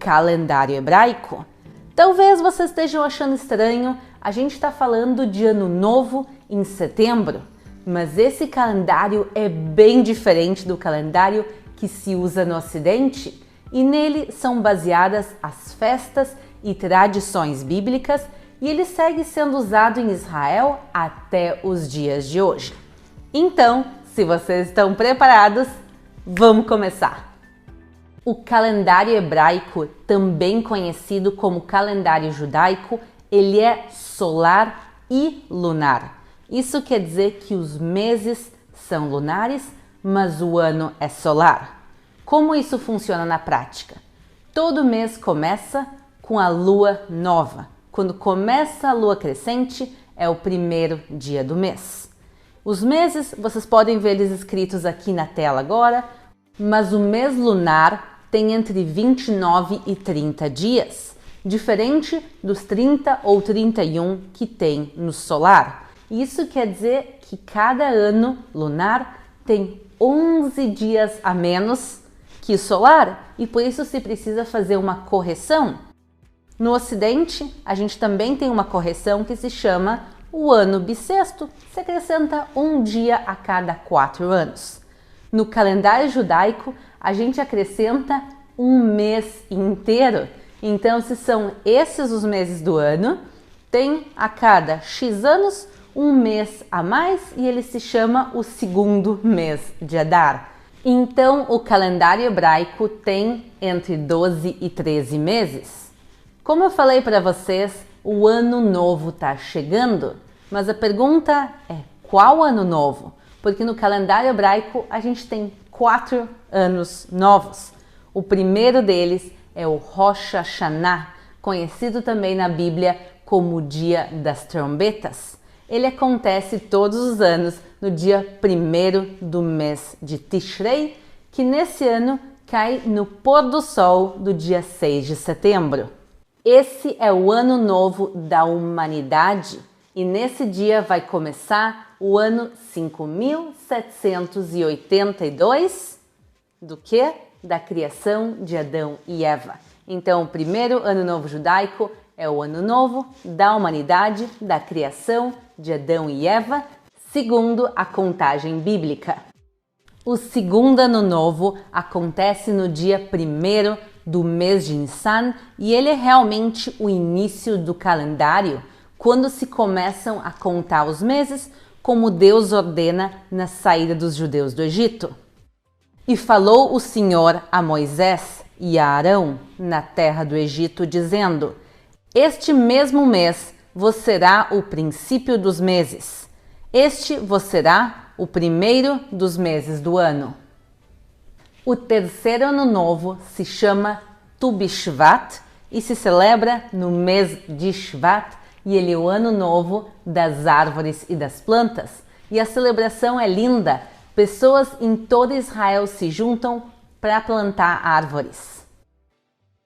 calendário hebraico. Talvez vocês estejam achando estranho, a gente está falando de Ano Novo em setembro, mas esse calendário é bem diferente do calendário que se usa no Ocidente e nele são baseadas as festas e tradições bíblicas e ele segue sendo usado em Israel até os dias de hoje. Então, se vocês estão preparados, vamos começar! O calendário hebraico, também conhecido como calendário judaico, ele é solar e lunar. Isso quer dizer que os meses são lunares, mas o ano é solar. Como isso funciona na prática? Todo mês começa com a lua nova. Quando começa a lua crescente, é o primeiro dia do mês. Os meses, vocês podem ver eles escritos aqui na tela agora, mas o mês lunar tem entre 29 e 30 dias, diferente dos 30 ou 31 que tem no solar. Isso quer dizer que cada ano lunar tem 11 dias a menos que o solar e por isso se precisa fazer uma correção. No Ocidente, a gente também tem uma correção que se chama o ano bissexto, se acrescenta um dia a cada 4 anos. No calendário judaico, a gente acrescenta um mês inteiro. Então, se são esses os meses do ano, tem a cada X anos um mês a mais e ele se chama o segundo mês de Adar. Então, o calendário hebraico tem entre 12 e 13 meses. Como eu falei para vocês, o ano novo está chegando, mas a pergunta é qual ano novo? Porque no calendário hebraico a gente tem 4 anos novos. O primeiro deles é o Rosh Hashanah, conhecido também na Bíblia como o Dia das Trombetas. Ele acontece todos os anos no dia 1º do mês de Tishrei, que nesse ano cai no pôr do sol do dia 6 de setembro. Esse é o ano novo da humanidade e nesse dia vai começar o ano 5782 do quê? Da criação de Adão e Eva. Então, o primeiro ano novo judaico é o ano novo da humanidade, da criação de Adão e Eva, segundo a contagem bíblica. O segundo ano novo acontece no dia 1º do mês de Nissan e ele é realmente o início do calendário, quando se começam a contar os meses, como Deus ordena na saída dos judeus do Egito. E falou o Senhor a Moisés e a Arão na terra do Egito, dizendo: Este mesmo mês vos será o princípio dos meses. Este vos será o primeiro dos meses do ano. O terceiro ano novo se chama Tu B'Shvat e se celebra no mês de Shvat e ele é o ano novo das árvores e das plantas. E a celebração é linda. Pessoas em todo Israel se juntam para plantar árvores.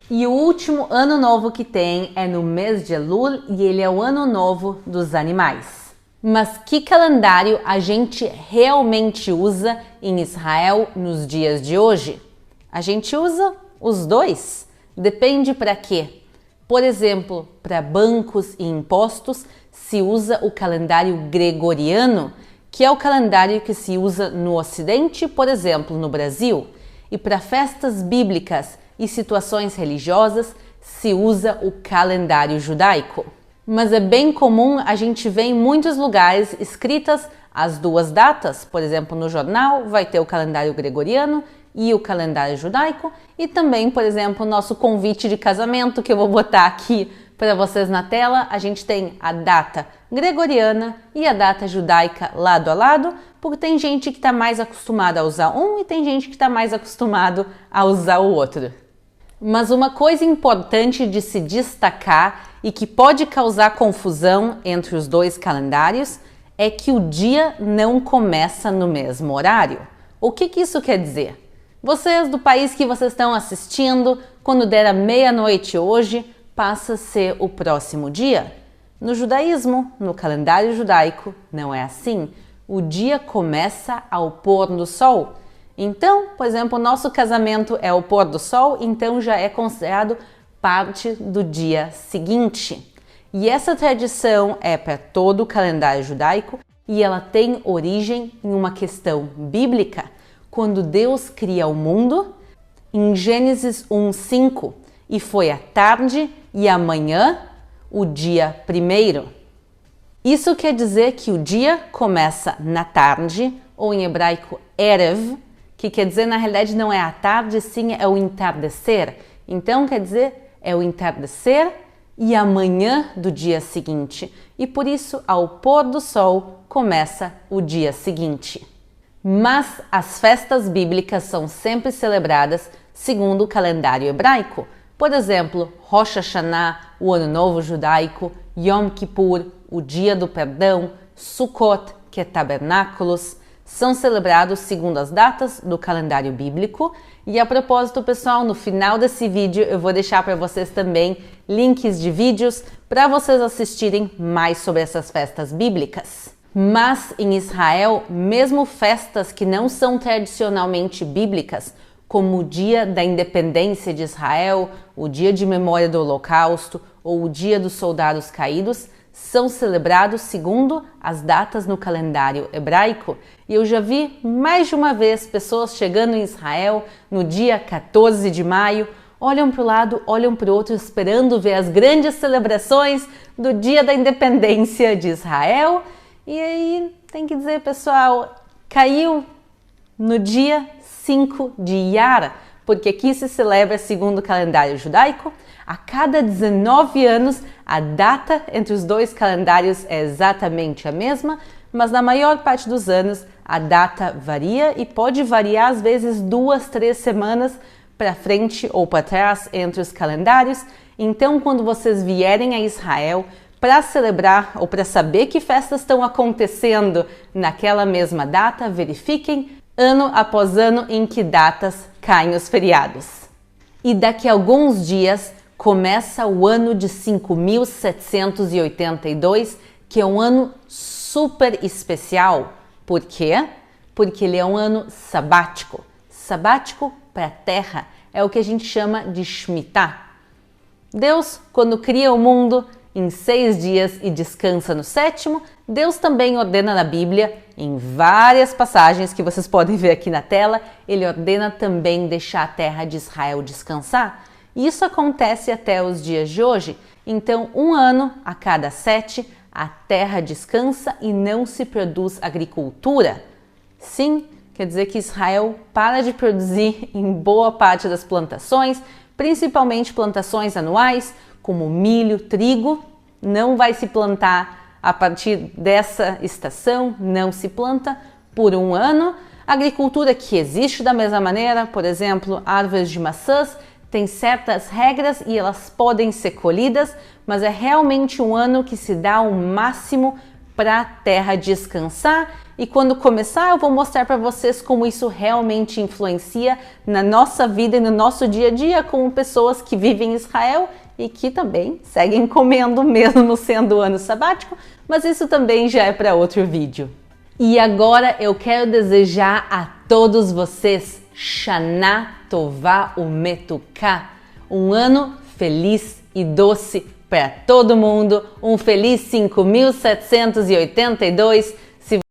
E o último ano novo que tem é no mês de Elul e ele é o ano novo dos animais. Mas que calendário a gente realmente usa em Israel nos dias de hoje? A gente usa os dois. Depende para quê. Por exemplo, para bancos e impostos se usa o calendário gregoriano, que é o calendário que se usa no Ocidente, por exemplo, no Brasil. E para festas bíblicas e situações religiosas se usa o calendário judaico. Mas é bem comum a gente ver em muitos lugares escritas as duas datas. Por exemplo, no jornal vai ter o calendário gregoriano e o calendário judaico. E também, por exemplo, o nosso convite de casamento, que eu vou botar aqui para vocês na tela, a gente tem a data gregoriana e a data judaica lado a lado, porque tem gente que está mais acostumada a usar um e tem gente que está mais acostumado a usar o outro. Mas uma coisa importante de se destacar e que pode causar confusão entre os dois calendários é que o dia não começa no mesmo horário. O que isso quer dizer? Vocês do país que vocês estão assistindo, quando der a meia-noite hoje, passa a ser o próximo dia. No judaísmo, no calendário judaico, não é assim. O dia começa ao pôr do sol. Então, por exemplo, o nosso casamento é o pôr do sol, então já é considerado parte do dia seguinte. E essa tradição é para todo o calendário judaico e ela tem origem em uma questão bíblica. Quando Deus cria o mundo, em Gênesis 1:5, e foi a tarde e a manhã, o dia primeiro. Isso quer dizer que o dia começa na tarde, ou em hebraico Erev, que quer dizer na realidade não é a tarde, sim é o entardecer. Então quer dizer é o entardecer e a manhã do dia seguinte. E por isso, ao pôr do sol, começa o dia seguinte. Mas as festas bíblicas são sempre celebradas segundo o calendário hebraico. Por exemplo, Rosh Hashanah, o Ano Novo Judaico, Yom Kippur, o Dia do Perdão, Sukkot, que é tabernáculos, são celebrados segundo as datas do calendário bíblico. E a propósito, pessoal, no final desse vídeo eu vou deixar para vocês também links de vídeos para vocês assistirem mais sobre essas festas bíblicas. Mas em Israel, mesmo festas que não são tradicionalmente bíblicas, como o Dia da Independência de Israel, o Dia de Memória do Holocausto ou o Dia dos Soldados Caídos, são celebrados segundo as datas no calendário hebraico. E eu já vi mais de uma vez pessoas chegando em Israel no dia 14 de maio, olham para o lado, olham para o outro, esperando ver as grandes celebrações do Dia da Independência de Israel. E aí, tem que dizer, pessoal, caiu no dia 5 de Iyar, porque aqui se celebra segundo o calendário judaico. A cada 19 anos, a data entre os dois calendários é exatamente a mesma, mas na maior parte dos anos a data varia e pode variar às vezes 2, 3 semanas para frente ou para trás entre os calendários. Então, quando vocês vierem a Israel para celebrar ou para saber que festas estão acontecendo naquela mesma data, verifiquem ano após ano em que datas caem os feriados. E daqui a alguns dias começa o ano de 5782, que é um ano super especial. Por quê? Porque ele é um ano sabático. Sabático para a terra é o que a gente chama de Shemitah. Deus, quando cria o mundo em 6 dias e descansa no 7º, Deus também ordena na Bíblia, em várias passagens que vocês podem ver aqui na tela, ele ordena também deixar a terra de Israel descansar. E isso acontece até os dias de hoje. Então, um ano a cada 7, a terra descansa e não se produz agricultura. Sim, quer dizer que Israel para de produzir em boa parte das plantações, principalmente plantações anuais, como milho, trigo, não vai se plantar a partir dessa estação, não se planta por um ano. A agricultura que existe da mesma maneira, por exemplo, árvores de maçãs, tem certas regras e elas podem ser colhidas, mas é realmente um ano que se dá o máximo para a terra descansar. E quando começar, eu vou mostrar para vocês como isso realmente influencia na nossa vida e no nosso dia a dia como pessoas que vivem em Israel e que também seguem comendo mesmo sendo ano sabático, mas isso também já é para outro vídeo. E agora eu quero desejar a todos vocês Shana Tová Umetuká, um ano feliz e doce para todo mundo, um feliz 5782.